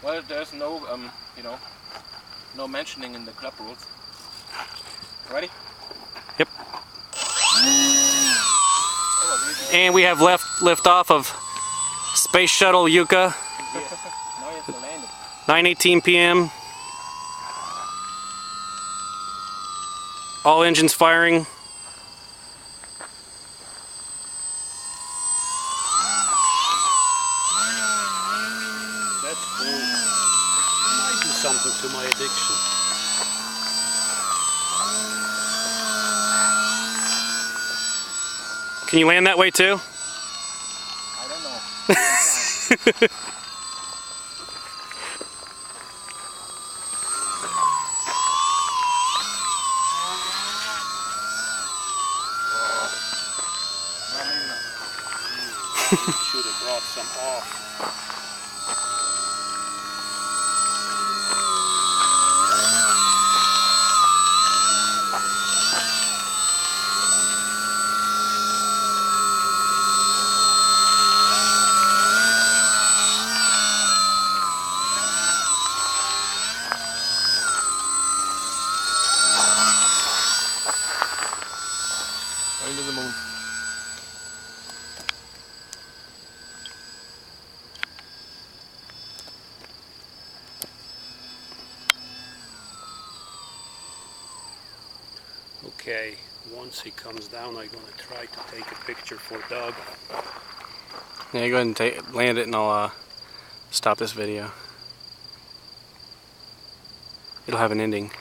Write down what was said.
Well, there's no, you know, no mentioning in the club rules. Ready? Yep. And we have lift off of Space Shuttle Juka. 9:18 p.m. All engines firing. That's cool. I might do something to my addiction. Can you land that way too? I don't know. Should have brought some off. Going to the moon. Okay, once he comes down, I'm going to try to take a picture for Doug. Yeah, go ahead and land it and I'll stop this video. It'll have an ending.